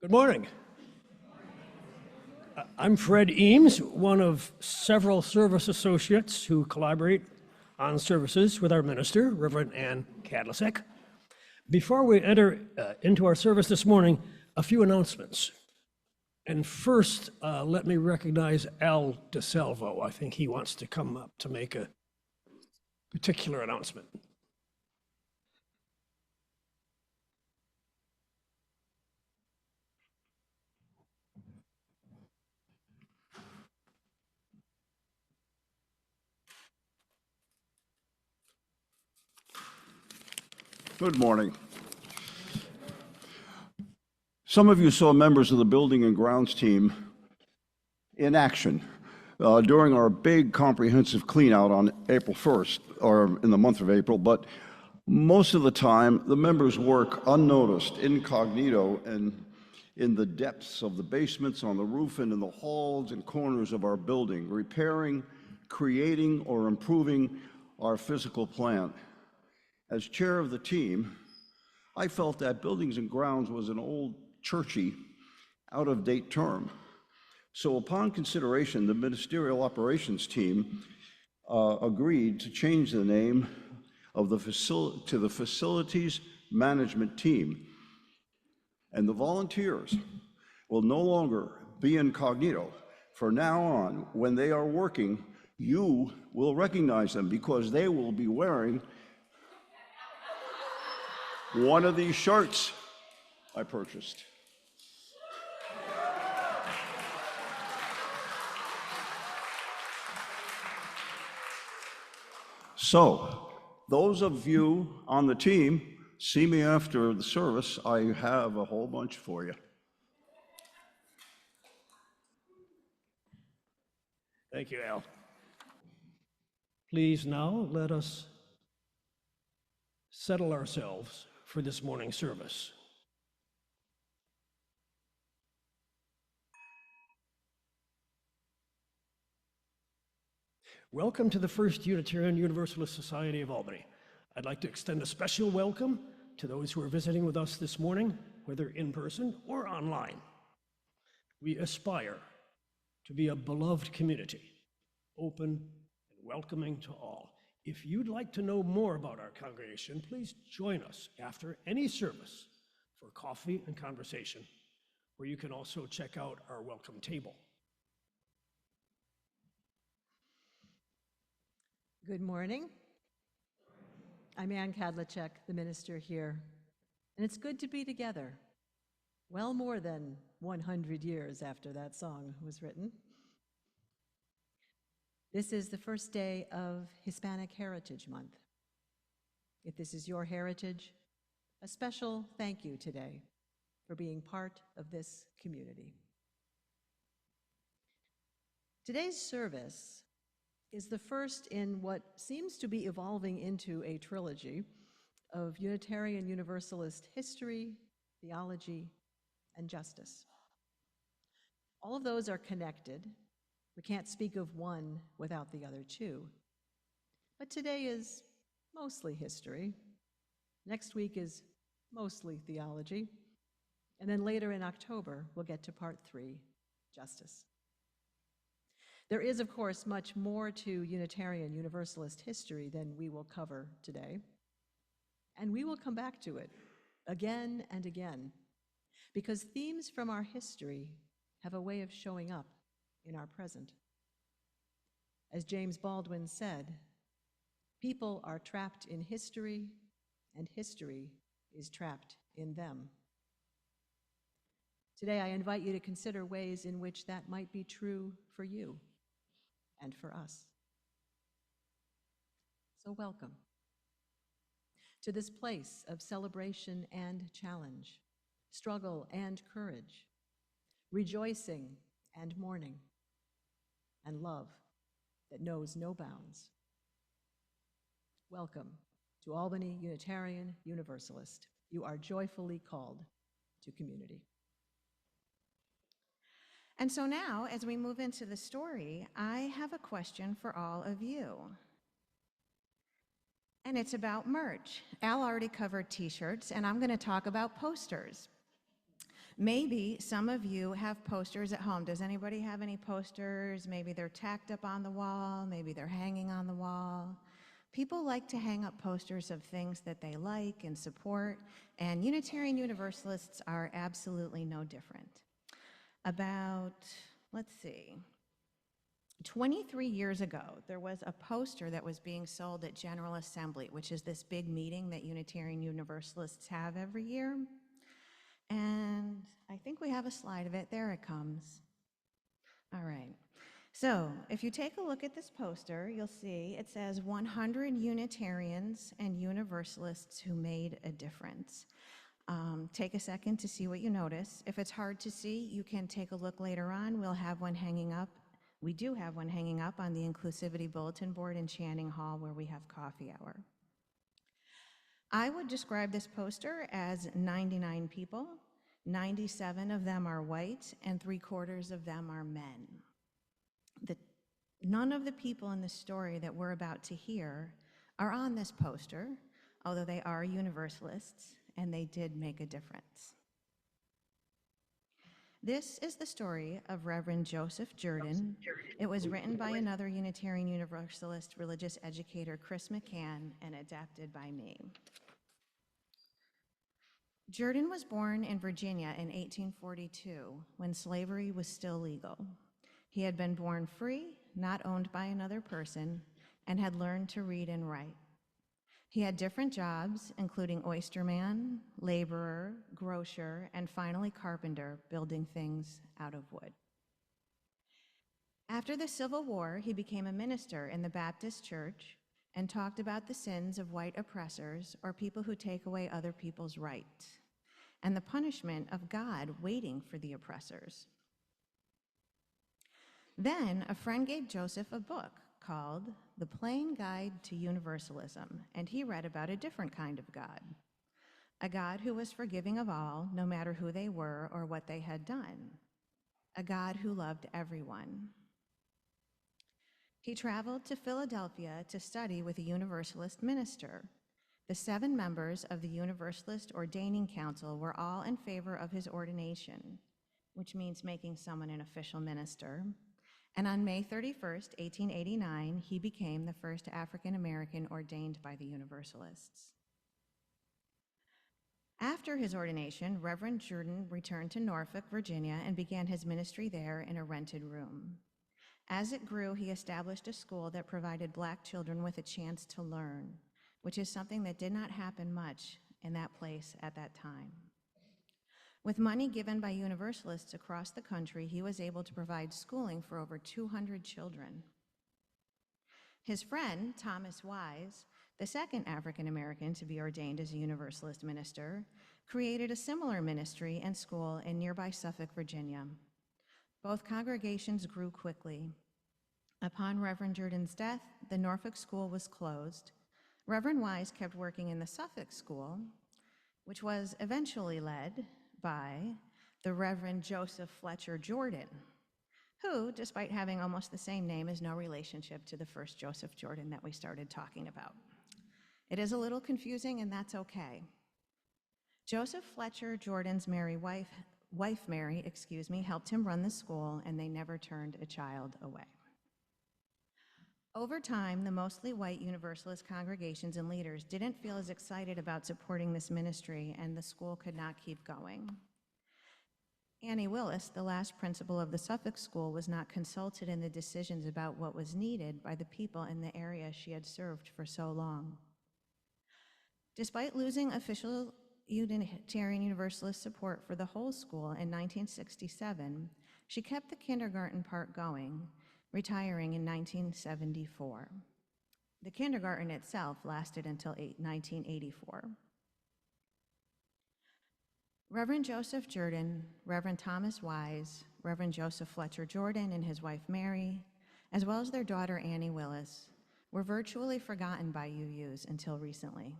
Good morning. I'm Fred Eames, one of several service associates who collaborate on services with our minister, Reverend Ann Kadlecek. Before we enter into our service this morning, a few announcements. And first, let me recognize Al DeSalvo. I think he wants to come up to make a particular announcement. Good morning. Some of you saw members of the Building and Grounds team in action during our big comprehensive clean out on April 1st, or in the month of April, but most of the time the members work unnoticed, incognito, and in the depths of the basements, on the roof, and in the halls and corners of our building, repairing, creating, or improving our physical plant. As chair of the team, I felt that Buildings and Grounds was an old, churchy, out-of-date term. So upon consideration, the ministerial operations team agreed to change the name of the to the facilities management team. And the volunteers will no longer be incognito. From now on, when they are working, you will recognize them because they will be wearing one of these shirts I purchased. So, those of you on the team, see me after the service. I have a whole bunch for you. Thank you, Al. Please now let us settle ourselves for this morning's service. Welcome to the First Unitarian Universalist Society of Albany. I'd like to extend a special welcome to those who are visiting with us this morning, whether in person or online. We aspire to be a beloved community, open and welcoming to all. If you'd like to know more about our congregation, please join us after any service for coffee and conversation, where you can also check out our welcome table. Good morning. I'm Ann Kadlecek, the minister here, and it's good to be together, well more than 100 years after that song was written. This is the first day of Hispanic Heritage Month. If this is your heritage, a special thank you today for being part of this community. Today's service is the first in what seems to be evolving into a trilogy of Unitarian Universalist history, theology, and justice. All of those are connected. We can't speak of one without the other two. But today is mostly history. Next week is mostly theology. And then later in October, we'll get to part 3, justice. There is, of course, much more to Unitarian Universalist history than we will cover today. And we will come back to it again and again, because themes from our history have a way of showing up in our present. As James Baldwin said, people are trapped in history, and history is trapped in them. Today, I invite you to consider ways in which that might be true for you and for us. So welcome to this place of celebration and challenge, struggle and courage, rejoicing and mourning, and love that knows no bounds. Welcome to Albany Unitarian Universalist. You are joyfully called to community. And so now, as we move into the story, I have a question for all of you. And it's about merch. Al already covered t-shirts, and I'm going to talk about posters. Maybe some of you have posters at home. Does anybody have any posters? Maybe they're tacked up on the wall, maybe they're hanging on the wall. People like to hang up posters of things that they like and support, and Unitarian Universalists are absolutely no different. About, let's see, 23 years ago, there was a poster that was being sold at General Assembly, which is this big meeting that Unitarian Universalists have every year. And I think we have a slide of it. There it comes. All right. So if you take a look at this poster, you'll see it says 100 Unitarians and Universalists who made a difference. Take a second to see what you notice. If it's hard to see, you can take a look later on. We'll have one hanging up. We do have one hanging up on the Inclusivity Bulletin Board in Channing Hall where we have coffee hour. I would describe this poster as 99 people. 97 of them are white, and 3/4 of them are men. None of the people in the story that we're about to hear are on this poster, although they are Universalists, and they did make a difference. This is the story of Reverend Joseph Jordan. It was written by another Unitarian Universalist religious educator, Chris McCann, and adapted by me. Jordan was born in Virginia in 1842, when slavery was still legal. He had been born free, not owned by another person, and had learned to read and write. He had different jobs, including oysterman, laborer, grocer, and finally carpenter, building things out of wood. After the Civil War, he became a minister in the Baptist Church and talked about the sins of white oppressors or people who take away other people's rights, and the punishment of God waiting for the oppressors. Then a friend gave Joseph a book called The Plain Guide to Universalism, and he read about a different kind of God, a God who was forgiving of all, no matter who they were or what they had done, a God who loved everyone. He traveled to Philadelphia to study with a Universalist minister. The 7 members of the Universalist Ordaining Council were all in favor of his ordination, which means making someone an official minister. And on May 31st, 1889, he became the first African American ordained by the Universalists. After his ordination, Reverend Jordan returned to Norfolk, Virginia, and began his ministry there in a rented room. As it grew, he established a school that provided Black children with a chance to learn, which is something that did not happen much in that place at that time. With money given by Universalists across the country, he was able to provide schooling for over 200 children. His friend, Thomas Wise, the second African American to be ordained as a Universalist minister, created a similar ministry and school in nearby Suffolk, Virginia. Both congregations grew quickly. Upon Reverend Jordan's death, the Norfolk school was closed. Reverend Wise kept working in the Suffolk school, which was eventually led by the Reverend Joseph Fletcher Jordan, who, despite having almost the same name, is no relationship to the first Joseph Jordan that we started talking about. It is a little confusing, and that's okay. Joseph Fletcher Jordan's wife Mary, helped him run the school, and they never turned a child away. Over time, the mostly white Universalist congregations and leaders didn't feel as excited about supporting this ministry, and the school could not keep going. Annie Willis, the last principal of the Suffolk School, was not consulted in the decisions about what was needed by the people in the area she had served for so long. Despite losing official Unitarian Universalist support for the whole school in 1967, she kept the kindergarten part going, retiring in 1974. The kindergarten itself lasted until 1984. Reverend Joseph Jordan, Reverend Thomas Wise, Reverend Joseph Fletcher Jordan and his wife Mary, as well as their daughter Annie Willis, were virtually forgotten by UUs until recently.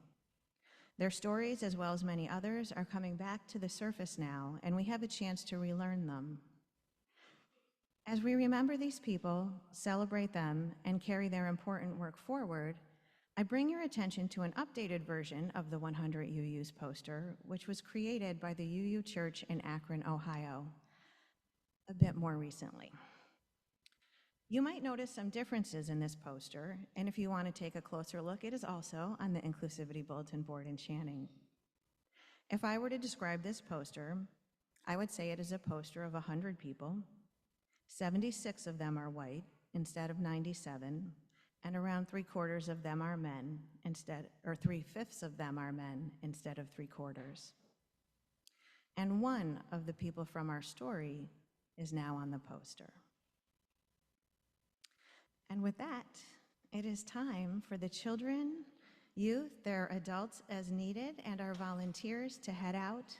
Their stories, as well as many others, are coming back to the surface now, and we have a chance to relearn them. As we remember these people, celebrate them, and carry their important work forward, I bring your attention to an updated version of the 100 UU's poster, which was created by the UU Church in Akron, Ohio, a bit more recently. You might notice some differences in this poster, and if you want to take a closer look, it is also on the Inclusivity Bulletin Board in Channing. If I were to describe this poster, I would say it is a poster of 100 people. 76 of them are white instead of 97, and around 3/4 of them are men instead, or 3/5 of them are men instead of 3/4. And one of the people from our story is now on the poster. And with that, it is time for the children, youth, their adults as needed, and our volunteers to head out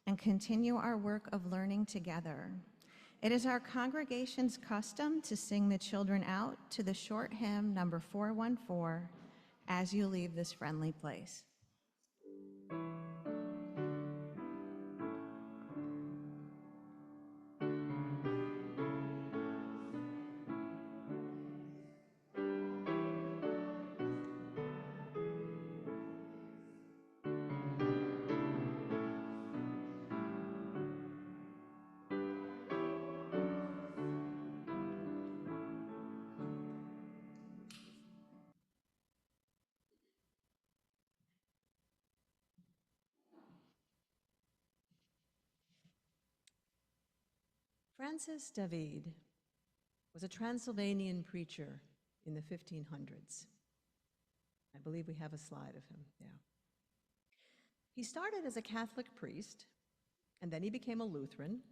and continue our work of learning together. It is our congregation's custom to sing the children out to the short hymn number 414 as you leave this friendly place. Francis David was a Transylvanian preacher in the 1500s. I believe we have a slide of him, yeah. He started as a Catholic priest, and then he became a Lutheran,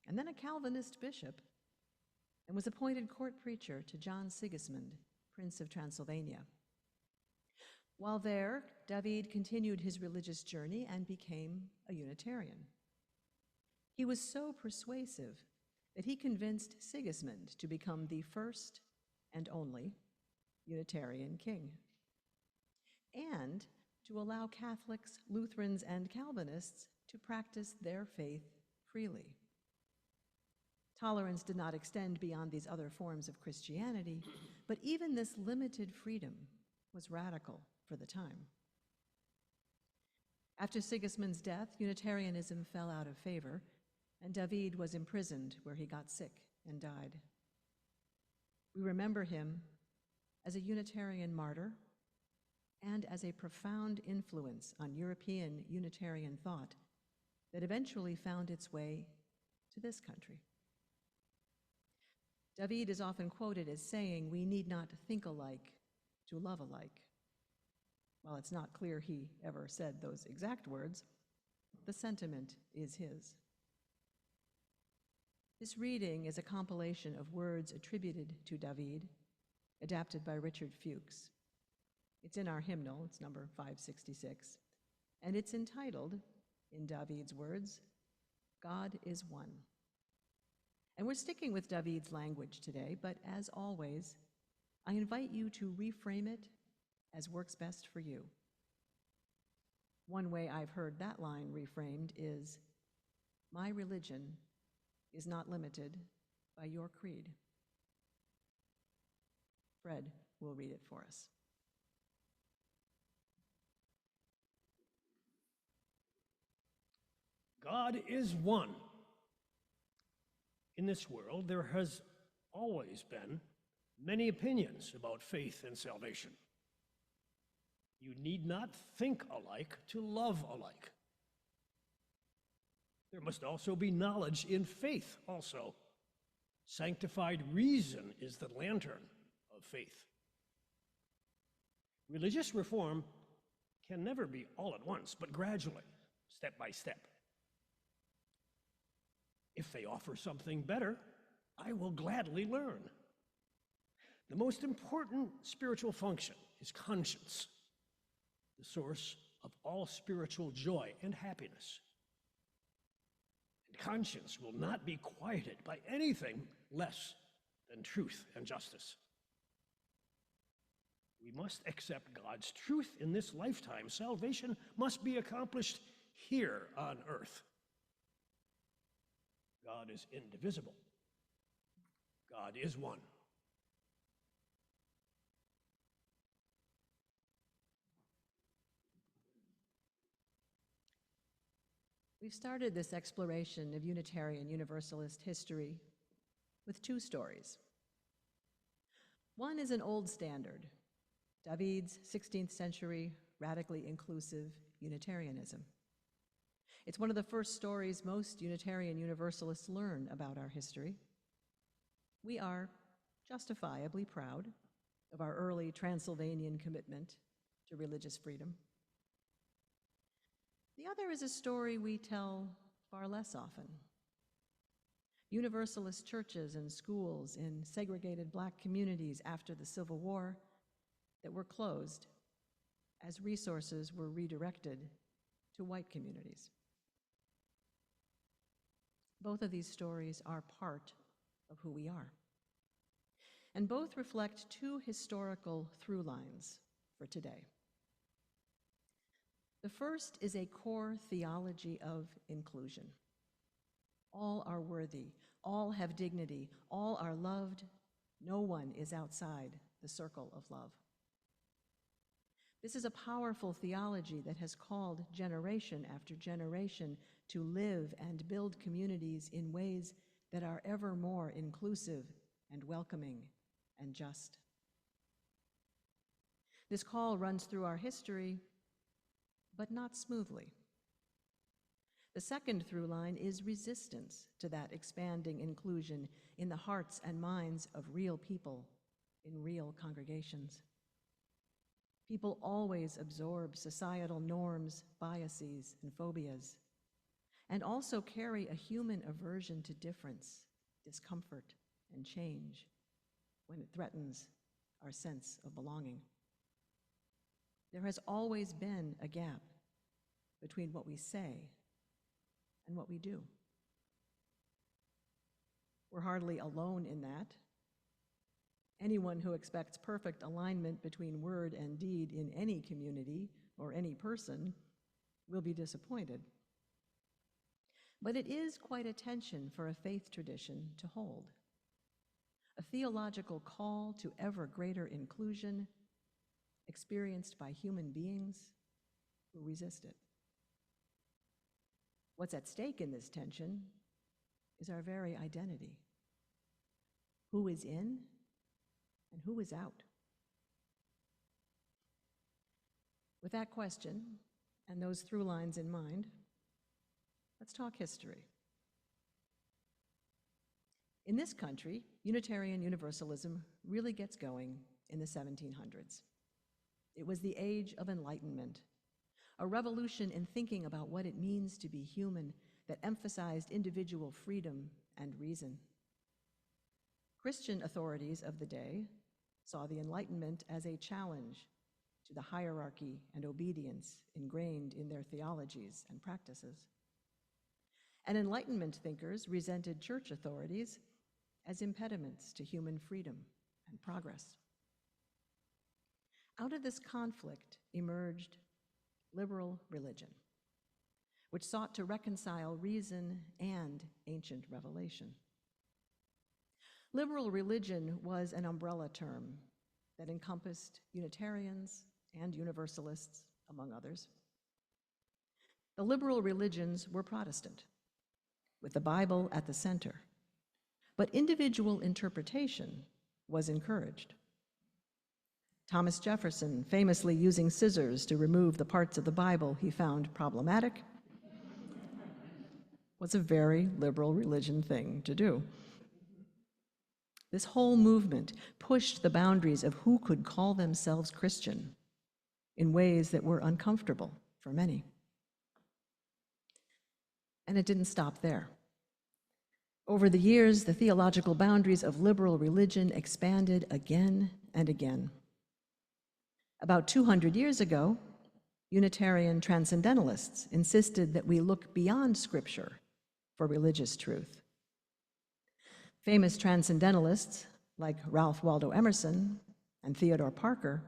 and then a Calvinist bishop, and was appointed court preacher to John Sigismund, Prince of Transylvania. While there, David continued his religious journey and became a Unitarian. He was so persuasive that he convinced Sigismund to become the first and only Unitarian king, and to allow Catholics, Lutherans, and Calvinists to practice their faith freely. Tolerance did not extend beyond these other forms of Christianity, but even this limited freedom was radical for the time. After Sigismund's death, Unitarianism fell out of favor, and David was imprisoned where he got sick and died. We remember him as a Unitarian martyr and as a profound influence on European Unitarian thought that eventually found its way to this country. David is often quoted as saying, "We need not think alike to love alike." While it's not clear he ever said those exact words, the sentiment is his. This reading is a compilation of words attributed to David, adapted by Richard Fuchs. It's in our hymnal, it's number 566, and it's entitled, in David's words, "God is One." And we're sticking with David's language today, but as always, I invite you to reframe it as works best for you. One way I've heard that line reframed is, "My religion is not limited by your creed." Fred will read it for us. God is one. In this world, there has always been many opinions about faith and salvation. You need not think alike to love alike. There must also be knowledge in faith also. Sanctified reason is the lantern of faith. Religious reform can never be all at once, but gradually, step by step. If they offer something better, I will gladly learn. The most important spiritual function is conscience, the source of all spiritual joy and happiness. And conscience will not be quieted by anything less than truth and justice. We must accept God's truth in this lifetime. Salvation must be accomplished here on earth. God is indivisible. God is one. We've started this exploration of Unitarian Universalist history with two stories. One is an old standard, David's 16th century radically inclusive Unitarianism. It's one of the first stories most Unitarian Universalists learn about our history. We are justifiably proud of our early Transylvanian commitment to religious freedom. The other is a story we tell far less often. Universalist churches and schools in segregated Black communities after the Civil War that were closed as resources were redirected to white communities. Both of these stories are part of who we are. And both reflect two historical through lines for today. The first is a core theology of inclusion. All are worthy, all have dignity, all are loved, no one is outside the circle of love. This is a powerful theology that has called generation after generation to live and build communities in ways that are ever more inclusive and welcoming and just. This call runs through our history, but not smoothly. The second through line is resistance to that expanding inclusion in the hearts and minds of real people in real congregations. People always absorb societal norms, biases, and phobias, and also carry a human aversion to difference, discomfort, and change when it threatens our sense of belonging. There has always been a gap between what we say and what we do. We're hardly alone in that. Anyone who expects perfect alignment between word and deed in any community or any person will be disappointed. But it is quite a tension for a faith tradition to hold. A theological call to ever greater inclusion experienced by human beings who resist it. What's at stake in this tension is our very identity. Who is in and who is out? With that question and those through lines in mind, let's talk history. In this country, Unitarian Universalism really gets going in the 1700s. It was the age of enlightenment, a revolution in thinking about what it means to be human that emphasized individual freedom and reason. Christian authorities of the day saw the Enlightenment as a challenge to the hierarchy and obedience ingrained in their theologies and practices. And Enlightenment thinkers resented church authorities as impediments to human freedom and progress. Out of this conflict emerged liberal religion, which sought to reconcile reason and ancient revelation. Liberal religion was an umbrella term that encompassed Unitarians and Universalists, among others. The liberal religions were Protestant, with the Bible at the center, but individual interpretation was encouraged. Thomas Jefferson, famously using scissors to remove the parts of the Bible he found problematic, was a very liberal religion thing to do. This whole movement pushed the boundaries of who could call themselves Christian in ways that were uncomfortable for many. And it didn't stop there. Over the years, the theological boundaries of liberal religion expanded again and again. About 200 years ago, Unitarian transcendentalists insisted that we look beyond Scripture for religious truth. Famous transcendentalists like Ralph Waldo Emerson and Theodore Parker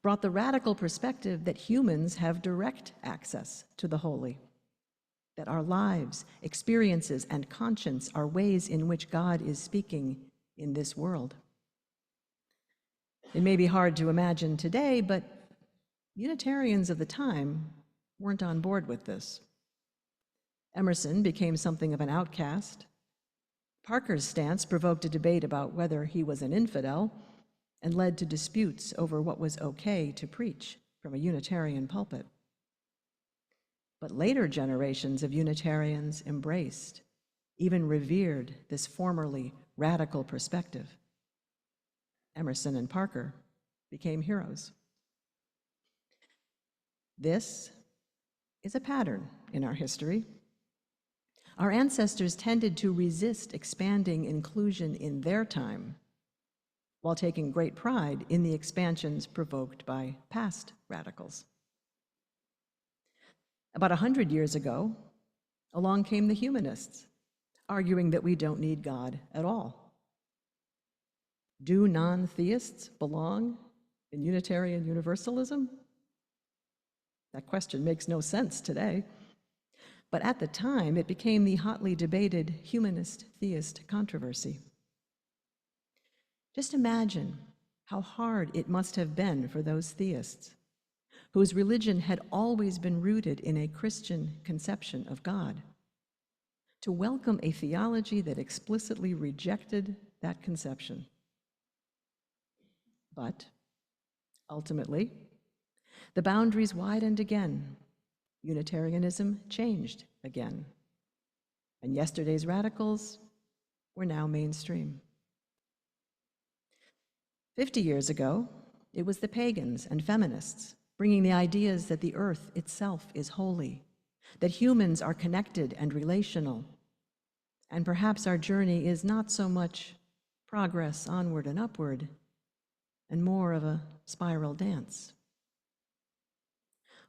brought the radical perspective that humans have direct access to the holy, that our lives, experiences, and conscience are ways in which God is speaking in this world. It may be hard to imagine today, but Unitarians of the time weren't on board with this. Emerson became something of an outcast. Parker's stance provoked a debate about whether he was an infidel and led to disputes over what was okay to preach from a Unitarian pulpit. But later generations of Unitarians embraced, even revered, this formerly radical perspective. Emerson and Parker became heroes. This is a pattern in our history. Our ancestors tended to resist expanding inclusion in their time, while taking great pride in the expansions provoked by past radicals. About 100 years ago, along came the humanists, arguing that we don't need God at all. Do non-theists belong in Unitarian Universalism? That question makes no sense today. But at the time, it became the hotly debated humanist-theist controversy. Just imagine how hard it must have been for those theists, whose religion had always been rooted in a Christian conception of God, to welcome a theology that explicitly rejected that conception. But ultimately, the boundaries widened again. Unitarianism changed again. And yesterday's radicals were now mainstream. 50 years ago, it was the pagans and feminists bringing the ideas that the earth itself is holy, that humans are connected and relational, and perhaps our journey is not so much progress onward and upward, and more of a spiral dance.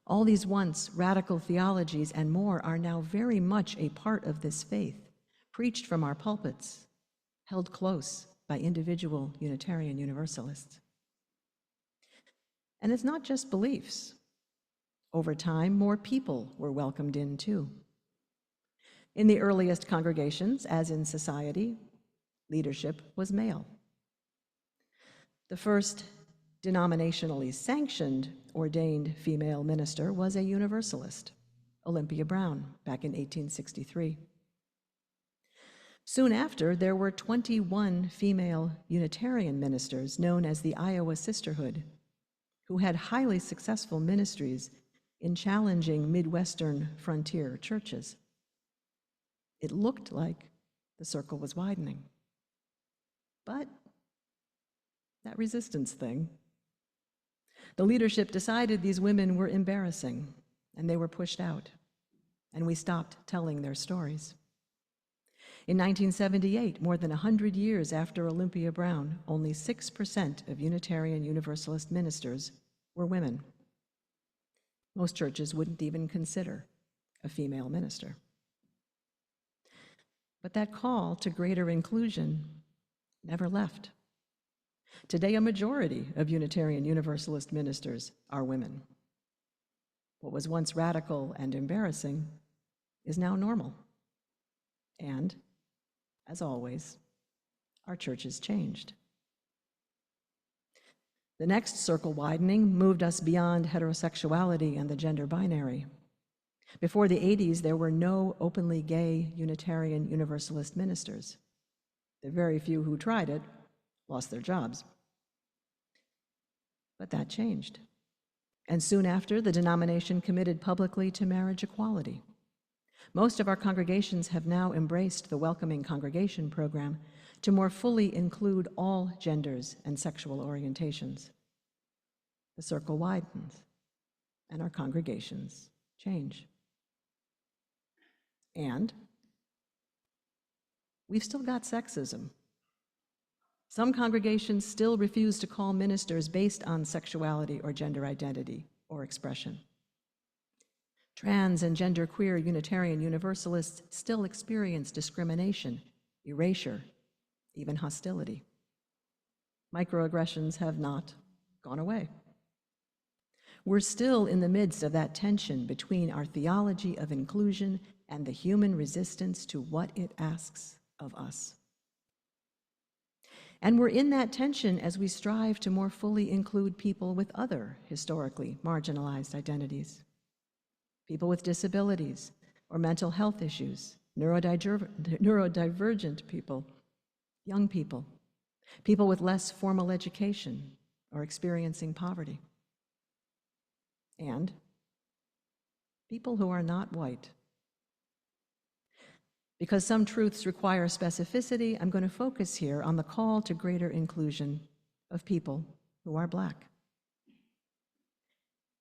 All these once radical theologies and more are now very much a part of this faith, preached from our pulpits, held close by individual Unitarian Universalists. And it's not just beliefs. Over time, more people were welcomed in too. In the earliest congregations, as in society, leadership was male. The first denominationally sanctioned ordained female minister was a Universalist, Olympia Brown, back in 1863. Soon after, there were 21 female Unitarian ministers known as the Iowa Sisterhood, who had highly successful ministries in challenging Midwestern frontier churches. It looked like the circle was widening. But that resistance thing, the leadership decided these women were embarrassing, and they were pushed out, and we stopped telling their stories. In 1978, more than 100 years after Olympia Brown, only 6% of Unitarian Universalist ministers were women. Most churches wouldn't even consider a female minister. But that call to greater inclusion never left. Today, a majority of Unitarian Universalist ministers are women. What was once radical and embarrassing is now normal. And, as always, our church has changed. The next circle widening moved us beyond heterosexuality and the gender binary. Before the 80s, there were no openly gay Unitarian Universalist ministers. The very few who tried it lost their jobs. But that changed. And soon after, the denomination committed publicly to marriage equality. Most of our congregations have now embraced the Welcoming Congregation program to more fully include all genders and sexual orientations. The circle widens, and our congregations change. And we've still got sexism. Some congregations still refuse to call ministers based on sexuality or gender identity or expression. Trans and genderqueer Unitarian Universalists still experience discrimination, erasure, even hostility. Microaggressions have not gone away. We're still in the midst of that tension between our theology of inclusion and the human resistance to what it asks of us. And we're in that tension as we strive to more fully include people with other historically marginalized identities. People with disabilities, or mental health issues, neurodivergent people, young people, people with less formal education or experiencing poverty, and people who are not white. Because some truths require specificity, I'm going to focus here on the call to greater inclusion of people who are Black.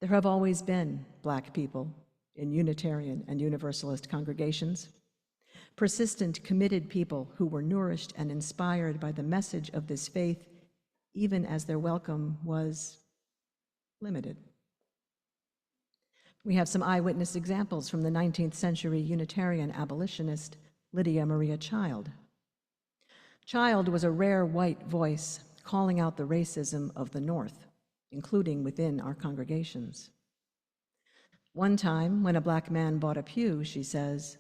There have always been Black people in Unitarian and Universalist congregations, persistent, committed people who were nourished and inspired by the message of this faith, even as their welcome was limited. We have some eyewitness examples from the 19th century Unitarian abolitionist Lydia Maria Child. Child was a rare white voice calling out the racism of the North, including within our congregations. One time, when a Black man bought a pew, she says,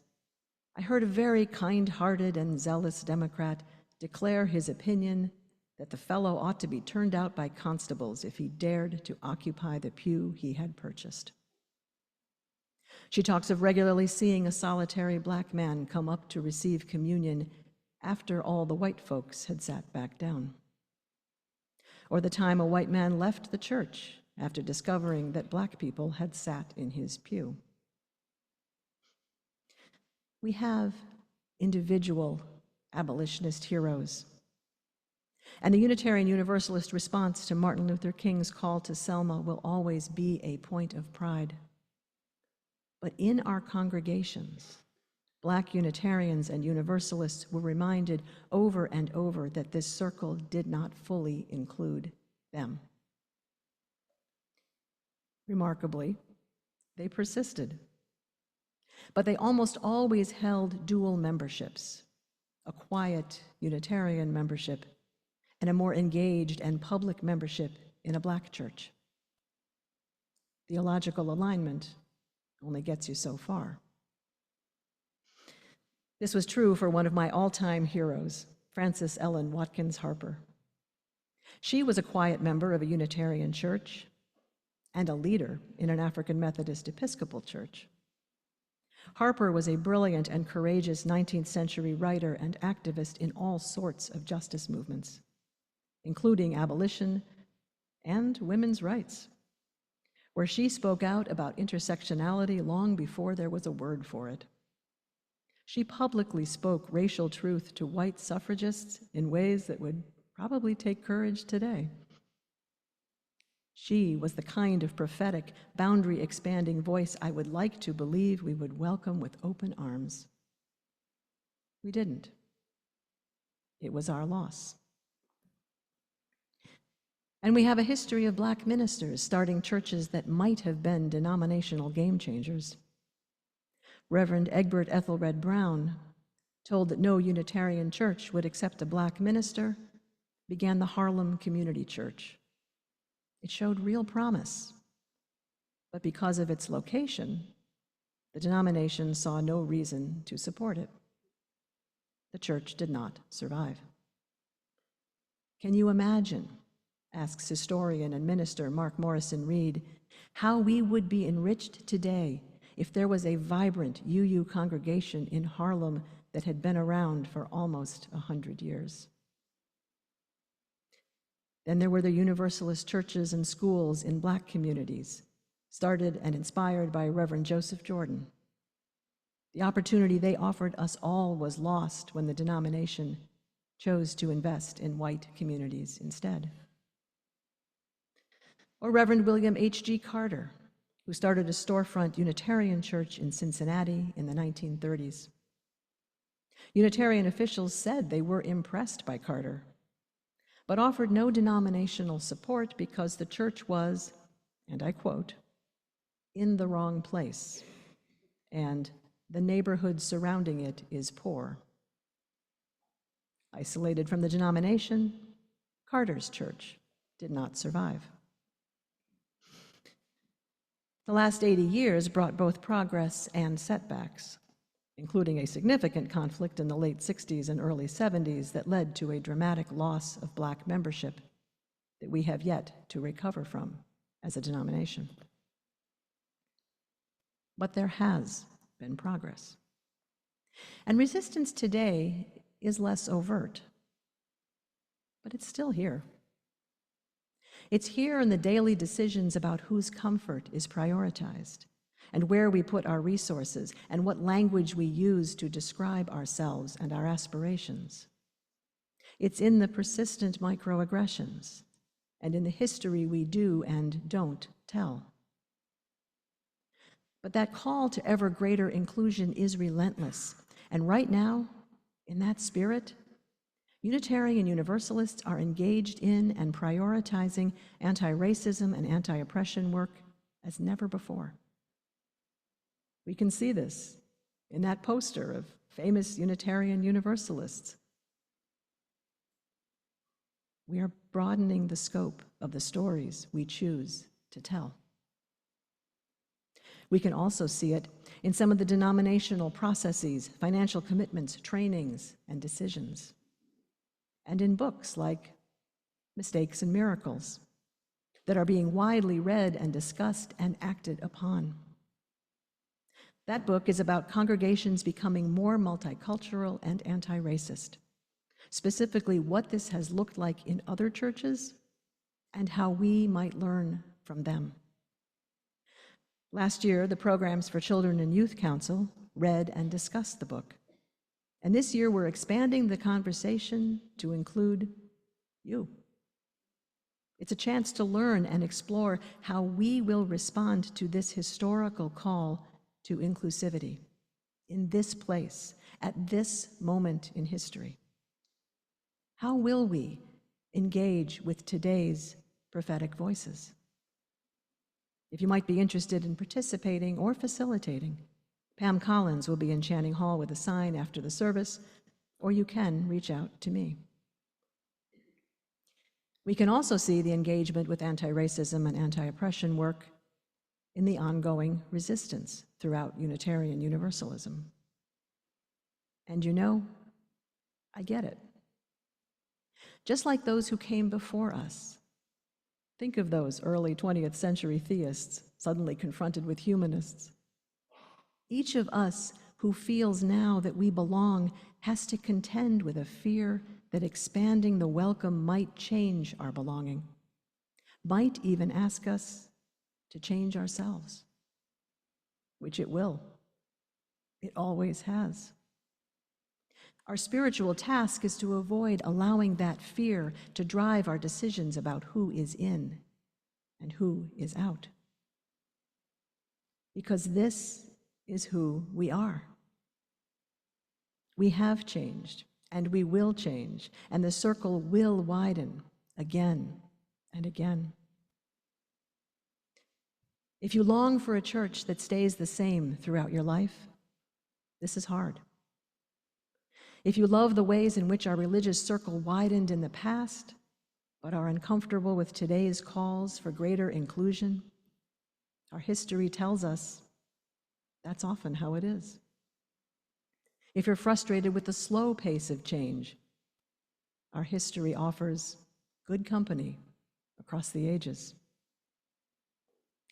"I heard a very kind-hearted and zealous Democrat declare his opinion that the fellow ought to be turned out by constables if he dared to occupy the pew he had purchased." She talks of regularly seeing a solitary Black man come up to receive communion after all the white folks had sat back down. Or the time a white man left the church after discovering that Black people had sat in his pew. We have individual abolitionist heroes. And the Unitarian Universalist response to Martin Luther King's call to Selma will always be a point of pride. But in our congregations, Black Unitarians and Universalists were reminded over and over that this circle did not fully include them. Remarkably, they persisted. But they almost always held dual memberships, a quiet Unitarian membership and a more engaged and public membership in a Black church. Theological alignment only gets you so far. This was true for one of my all-time heroes, Frances Ellen Watkins Harper. She was a quiet member of a Unitarian church and a leader in an African Methodist Episcopal church. Harper was a brilliant and courageous 19th century writer and activist in all sorts of justice movements, including abolition and women's rights, where she spoke out about intersectionality long before there was a word for it. She publicly spoke racial truth to white suffragists in ways that would probably take courage today. She was the kind of prophetic, boundary-expanding voice I would like to believe we would welcome with open arms. We didn't. It was our loss. And we have a history of Black ministers starting churches that might have been denominational game changers. Reverend Egbert Ethelred Brown, told that no Unitarian church would accept a Black minister, began the Harlem Community Church. It showed real promise, but because of its location, the denomination saw no reason to support it. The church did not survive. Can you imagine, asks historian and minister Mark Morrison Reed, how we would be enriched today if there was a vibrant UU congregation in Harlem that had been around for almost 100 years? Then there were the Universalist churches and schools in Black communities, started and inspired by Reverend Joseph Jordan. The opportunity they offered us all was lost when the denomination chose to invest in white communities instead. Or Reverend William H.G. Carter, who started a storefront Unitarian church in Cincinnati in the 1930s. Unitarian officials said they were impressed by Carter, but offered no denominational support because the church was, and I quote, "in the wrong place," and "the neighborhood surrounding it is poor." Isolated from the denomination, Carter's church did not survive. The last 80 years brought both progress and setbacks, including a significant conflict in the late 60s and early 70s that led to a dramatic loss of Black membership that we have yet to recover from as a denomination. But there has been progress. And resistance today is less overt, but it's still here. It's here in the daily decisions about whose comfort is prioritized, and where we put our resources, and what language we use to describe ourselves and our aspirations. It's in the persistent microaggressions, and in the history we do and don't tell. But that call to ever greater inclusion is relentless, and right now, in that spirit, Unitarian Universalists are engaged in and prioritizing anti-racism and anti-oppression work as never before. We can see this in that poster of famous Unitarian Universalists. We are broadening the scope of the stories we choose to tell. We can also see it in some of the denominational processes, financial commitments, trainings, and decisions. And in books like Mistakes and Miracles that are being widely read and discussed and acted upon. That book is about congregations becoming more multicultural and anti-racist, specifically what this has looked like in other churches and how we might learn from them. Last year, the Programs for Children and Youth Council read and discussed the book. And this year, we're expanding the conversation to include you. It's a chance to learn and explore how we will respond to this historical call to inclusivity in this place, at this moment in history. How will we engage with today's prophetic voices? If you might be interested in participating or facilitating, Pam Collins will be in Channing Hall with a sign after the service, or you can reach out to me. We can also see the engagement with anti-racism and anti-oppression work in the ongoing resistance throughout Unitarian Universalism. And you know, I get it. Just like those who came before us. Think of those early 20th century theists suddenly confronted with humanists. Each of us who feels now that we belong has to contend with a fear that expanding the welcome might change our belonging, might even ask us to change ourselves, which it will. It always has. Our spiritual task is to avoid allowing that fear to drive our decisions about who is in and who is out. Because this is who we are. We have changed, and we will change, and the circle will widen again and again. If you long for a church that stays the same throughout your life, this is hard. If you love the ways in which our religious circle widened in the past, but are uncomfortable with today's calls for greater inclusion, our history tells us that's often how it is. If you're frustrated with the slow pace of change, our history offers good company across the ages.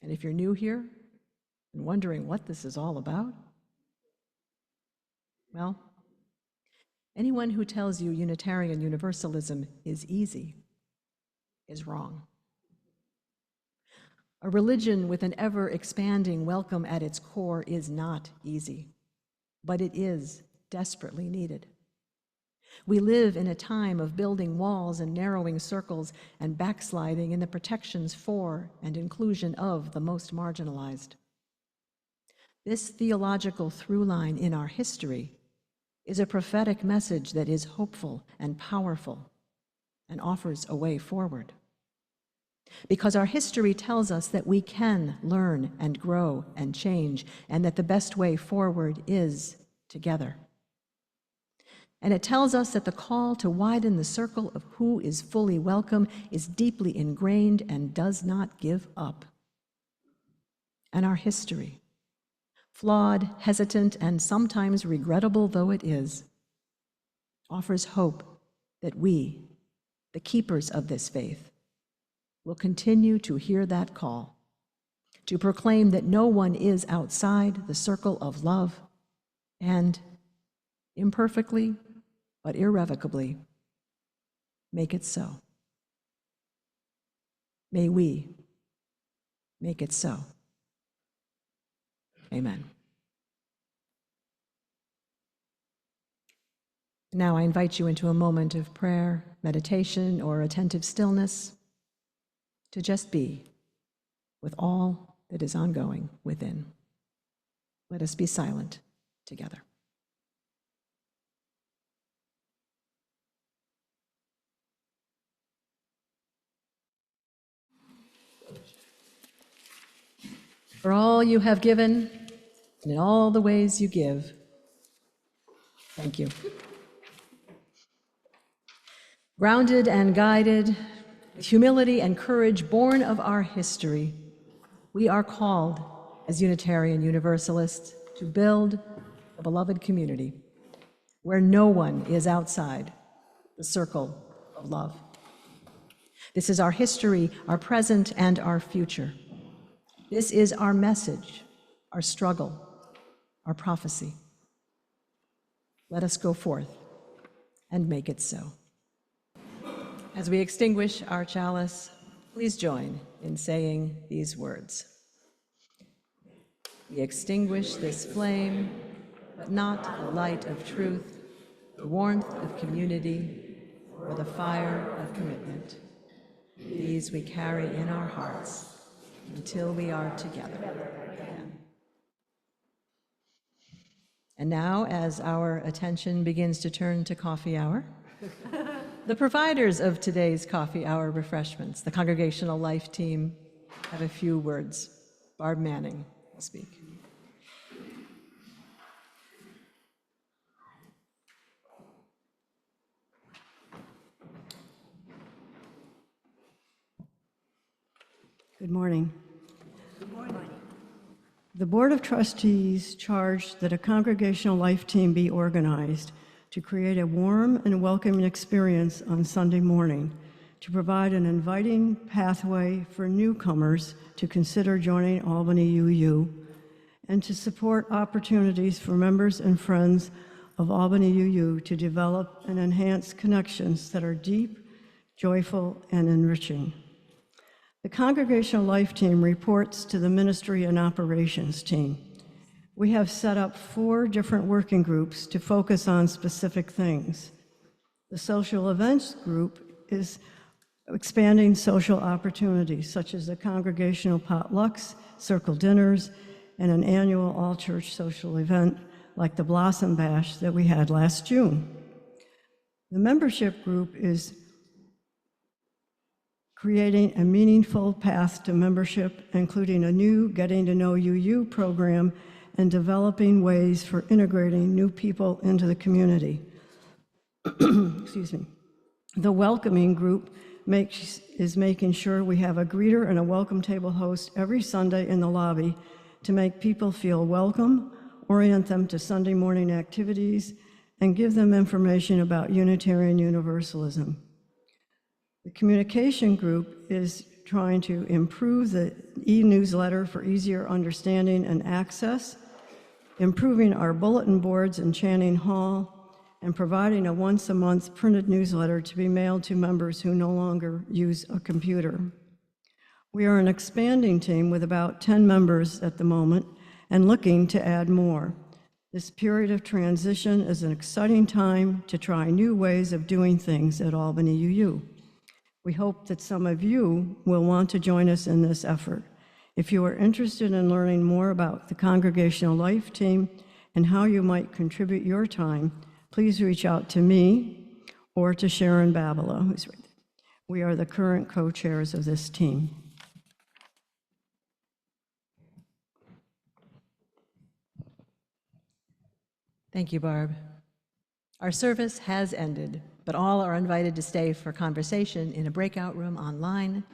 And if you're new here and wondering what this is all about, well, anyone who tells you Unitarian Universalism is easy is wrong. A religion with an ever-expanding welcome at its core is not easy, but it is desperately needed. We live in a time of building walls and narrowing circles and backsliding in the protections for and inclusion of the most marginalized. This theological through line in our history is a prophetic message that is hopeful and powerful and offers a way forward. Because our history tells us that we can learn and grow and change, and that the best way forward is together. And it tells us that the call to widen the circle of who is fully welcome is deeply ingrained and does not give up. And our history, flawed, hesitant, and sometimes regrettable though it is, offers hope that we, the keepers of this faith, will continue to hear that call, to proclaim that no one is outside the circle of love, and imperfectly but irrevocably make it so. May we make it so. Amen. Now I invite you into a moment of prayer, meditation, or attentive stillness to just be with all that is ongoing within. Let us be silent together. For all you have given, and in all the ways you give, thank you. Grounded and guided, with humility and courage born of our history, we are called as Unitarian Universalists to build a beloved community where no one is outside the circle of love. This is our history, our present, and our future. This is our message, our struggle, our prophecy. Let us go forth and make it so. As we extinguish our chalice, please join in saying these words. We extinguish this flame, but not the light of truth, the warmth of community, or the fire of commitment. These we carry in our hearts until we are together again. And now, as our attention begins to turn to coffee hour, the providers of today's coffee hour refreshments, the Congregational Life Team, have a few words. Barb Manning will speak. Good morning. Good morning. The Board of Trustees charged that a Congregational Life Team be organized to create a warm and welcoming experience on Sunday morning, to provide an inviting pathway for newcomers to consider joining Albany UU, and to support opportunities for members and friends of Albany UU to develop and enhance connections that are deep, joyful, and enriching. The Congregational Life Team reports to the Ministry and Operations Team. We have set up 4 different working groups to focus on specific things. The Social Events Group is expanding social opportunities, such as the congregational potlucks, circle dinners, and an annual all-church social event like the Blossom Bash that we had last June. The Membership Group is creating a meaningful path to membership, including a new Getting to Know UU program and developing ways for integrating new people into the community. Excuse me. The Welcoming Group is making sure we have a greeter and a welcome table host every Sunday in the lobby to make people feel welcome, orient them to Sunday morning activities, and give them information about Unitarian Universalism. The Communication Group is trying to improve the e-newsletter for easier understanding and access, improving our bulletin boards in Channing Hall, and providing a once-a-month printed newsletter to be mailed to members who no longer use a computer. We are an expanding team with about 10 members at the moment and looking to add more. This period of transition is an exciting time to try new ways of doing things at Albany UU. We hope that some of you will want to join us in this effort. If you are interested in learning more about the Congregational Life Team and how you might contribute your time, please reach out to me or to Sharon Babila, who's right there. We are the current co-chairs of this team. Thank you, Barb. Our service has ended, but all are invited to stay for conversation in a breakout room online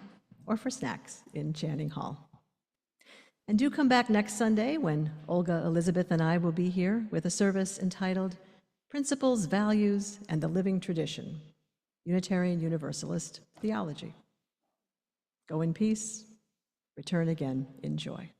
or for snacks in Channing Hall. And do come back next Sunday when Olga, Elizabeth, and I will be here with a service entitled Principles, Values, and the Living Tradition, Unitarian Universalist Theology. Go in peace, Return again in joy.